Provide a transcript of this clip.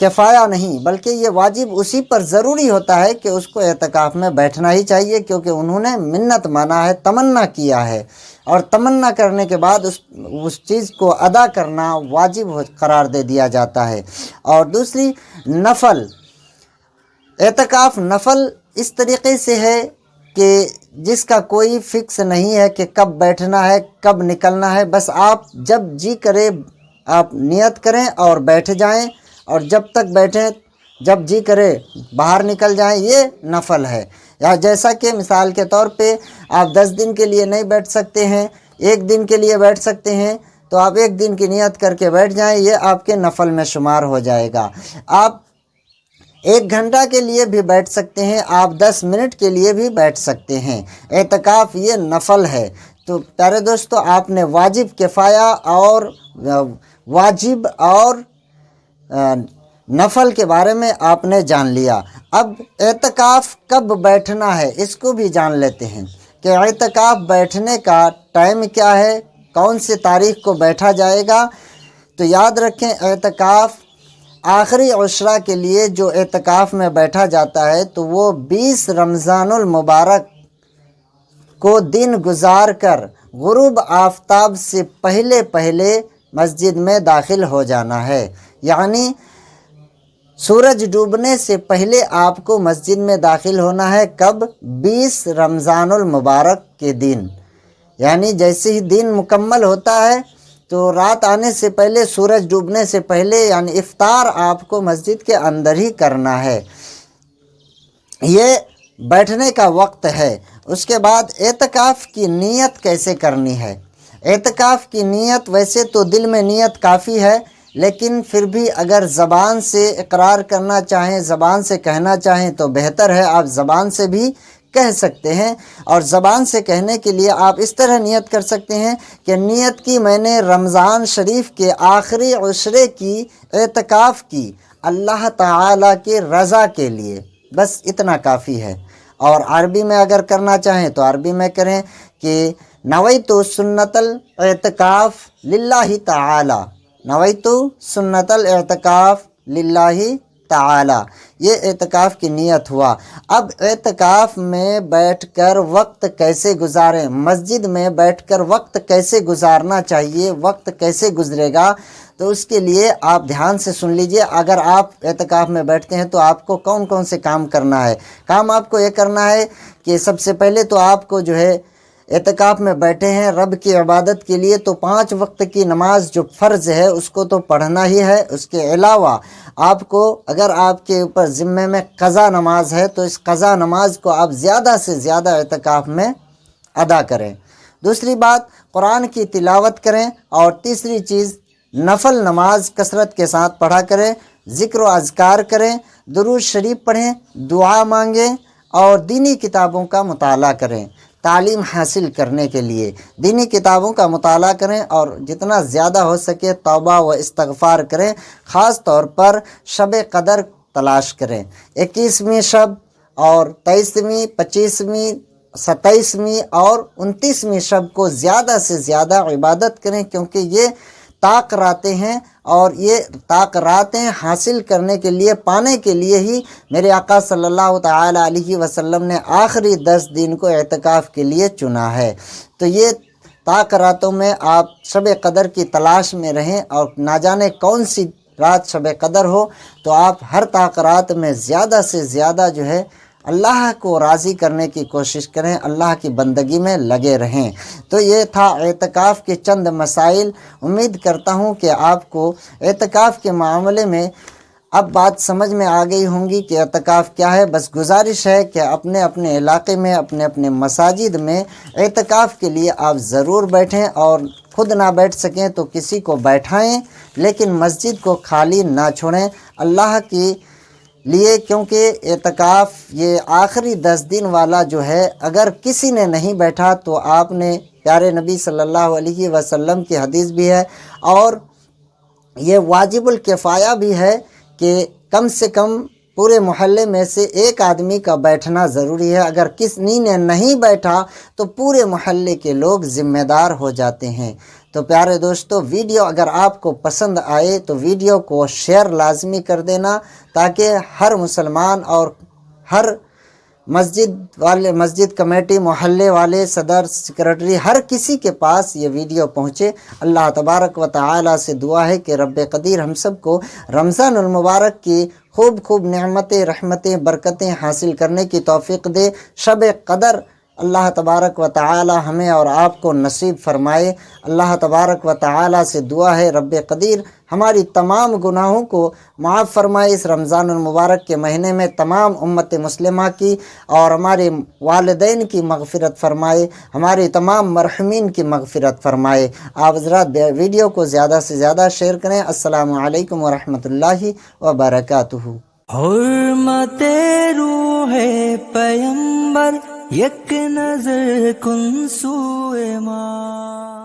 کفایہ نہیں بلکہ یہ واجب اسی پر ضروری ہوتا ہے کہ اس کو اعتکاف میں بیٹھنا ہی چاہیے، کیونکہ انہوں نے منت مانا ہے، تمنا کیا ہے، اور تمنا کرنے کے بعد اس چیز کو ادا کرنا واجب قرار دے دیا جاتا ہے۔ اور دوسری نفل، اعتکاف نفل اس طریقے سے ہے کہ جس کا کوئی فکس نہیں ہے کہ کب بیٹھنا ہے کب نکلنا ہے، بس آپ جب جی کرے آپ نیت کریں اور بیٹھ جائیں، اور جب تک بیٹھیں جب جی کرے باہر نکل جائیں، یہ نفل ہے۔ یا جیسا کہ مثال کے طور پہ آپ 10 دن کے لیے نہیں بیٹھ سکتے ہیں، 1 دن کے لیے بیٹھ سکتے ہیں، تو آپ 1 دن کی نیت کر کے بیٹھ جائیں، یہ آپ کے نفل میں شمار ہو جائے گا۔ آپ 1 گھنٹہ کے لیے بھی بیٹھ سکتے ہیں، آپ 10 منٹ کے لیے بھی بیٹھ سکتے ہیں۔ اعتکاف یہ نفل ہے۔ تو پیارے دوستو، آپ نے واجب کفایہ اور واجب اور نفل کے بارے میں آپ نے جان لیا۔ اب اعتکاف کب بیٹھنا ہے اس کو بھی جان لیتے ہیں کہ اعتکاف بیٹھنے کا ٹائم کیا ہے، کون سی تاریخ کو بیٹھا جائے گا۔ تو یاد رکھیں، اعتکاف آخری عشرہ کے لیے جو اعتکاف میں بیٹھا جاتا ہے تو وہ 20 رمضان المبارک کو دن گزار کر غروب آفتاب سے پہلے مسجد میں داخل ہو جانا ہے، یعنی سورج ڈوبنے سے پہلے آپ کو مسجد میں داخل ہونا ہے۔ کب؟ 20 رمضان المبارک کے دن، یعنی جیسے ہی دن مکمل ہوتا ہے تو رات آنے سے پہلے، سورج ڈوبنے سے پہلے، یعنی افطار آپ کو مسجد کے اندر ہی کرنا ہے۔ یہ بیٹھنے کا وقت ہے۔ اس کے بعد اعتکاف کی نیت کیسے کرنی ہے؟ اعتکاف کی نیت، ویسے تو دل میں نیت کافی ہے، لیکن پھر بھی اگر زبان سے اقرار کرنا چاہیں، زبان سے کہنا چاہیں تو بہتر ہے، آپ زبان سے بھی کہہ سکتے ہیں۔ اور زبان سے کہنے کے لیے آپ اس طرح نیت کر سکتے ہیں کہ نیت کی میں نے رمضان شریف کے آخری عشرے کی اعتکاف کی اللہ تعالیٰ کی رضا کے لیے، بس اتنا کافی ہے۔ اور عربی میں اگر کرنا چاہیں تو عربی میں کریں کہ نویت سنت الاعتکاف للہ تعالی، نویت سنت الاعتکاف للہ تعالی، یہ اعتکاف کی نیت ہوا۔ اب اعتکاف میں بیٹھ کر وقت کیسے گزاریں، مسجد میں بیٹھ کر وقت کیسے گزارنا چاہیے، وقت کیسے گزرے گا، تو اس کے لیے آپ دھیان سے سن لیجئے۔ اگر آپ اعتکاف میں بیٹھتے ہیں تو آپ کو کون کون سے کام کرنا ہے۔ کام آپ کو یہ کرنا ہے کہ سب سے پہلے تو آپ کو جو ہے اعتکاف میں بیٹھے ہیں رب کی عبادت کے لیے، تو 5 وقت کی نماز جو فرض ہے اس کو تو پڑھنا ہی ہے۔ اس کے علاوہ آپ کو، اگر آپ کے اوپر ذمے میں قضا نماز ہے تو اس قضا نماز کو آپ زیادہ سے زیادہ اعتکاف میں ادا کریں۔ دوسری بات، قرآن کی تلاوت کریں، اور تیسری چیز نفل نماز کثرت کے ساتھ پڑھا کریں، ذکر و اذکار کریں، درود شریف پڑھیں، دعا مانگیں، اور دینی کتابوں کا مطالعہ کریں۔ تعلیم حاصل کرنے کے لیے دینی کتابوں کا مطالعہ کریں، اور جتنا زیادہ ہو سکے توبہ و استغفار کریں۔ خاص طور پر شب قدر تلاش کریں، 21ویں شب اور 23ویں، 25ویں، 27ویں اور 29ویں شب کو زیادہ سے زیادہ عبادت کریں، کیونکہ یہ طاق راتیں ہیں، اور یہ طاق راتیں حاصل کرنے کے لیے، پانے کے لیے ہی میرے آقا صلی اللہ تعالی علیہ وسلم نے آخری 10 دن کو اعتکاف کے لیے چنا ہے۔ تو یہ طاق راتوں میں آپ شب قدر کی تلاش میں رہیں، اور نہ جانے کون سی رات شب قدر ہو، تو آپ ہر طاق رات میں زیادہ سے زیادہ جو ہے اللہ کو راضی کرنے کی کوشش کریں، اللہ کی بندگی میں لگے رہیں۔ تو یہ تھا اعتکاف کے چند مسائل۔ امید کرتا ہوں کہ آپ کو اعتکاف کے معاملے میں اب بات سمجھ میں آ گئی ہوں گی کہ اعتکاف کیا ہے۔ بس گزارش ہے کہ اپنے اپنے علاقے میں، اپنے اپنے مساجد میں اعتکاف کے لیے آپ ضرور بیٹھیں، اور خود نہ بیٹھ سکیں تو کسی کو بیٹھائیں، لیکن مسجد کو خالی نہ چھوڑیں اللہ کی لیے، کیونکہ اعتکاف یہ آخری 10 دن والا جو ہے، اگر کسی نے نہیں بیٹھا تو آپ نے، پیارے نبی صلی اللہ علیہ وسلم کی حدیث بھی ہے، اور یہ واجب الکفایہ بھی ہے کہ کم سے کم پورے محلے میں سے ایک آدمی کا بیٹھنا ضروری ہے. اگر کسی نے نہیں بیٹھا تو پورے محلے کے لوگ ذمہ دار ہو جاتے ہیں. تو پیارے دوستو، ویڈیو اگر آپ کو پسند آئے تو ویڈیو کو شیئر لازمی کر دینا، تاکہ ہر مسلمان اور ہر مسجد کمیٹی، محلے والے، صدر، سیکرٹری، ہر کسی کے پاس یہ ویڈیو پہنچے. اللہ تبارک و تعالی سے دعا ہے کہ رب قدیر ہم سب کو رمضان المبارک کی خوب خوب نعمتیں، رحمتیں، برکتیں حاصل کرنے کی توفیق دے. شب قدر اللہ تبارک و تعالی ہمیں اور آپ کو نصیب فرمائے. اللہ تبارک و تعالی سے دعا ہے رب قدیر ہماری تمام گناہوں کو معاف فرمائے. اس رمضان المبارک کے مہینے میں تمام امت مسلمہ کی اور ہمارے والدین کی مغفرت فرمائے، ہماری تمام مرحومین کی مغفرت فرمائے. آپ حضرات ویڈیو کو زیادہ سے زیادہ شیئر کریں. السلام علیکم ورحمۃ اللہ وبرکاتہ. حرمت روح پیمبر یک نظر کن سوئے ماں.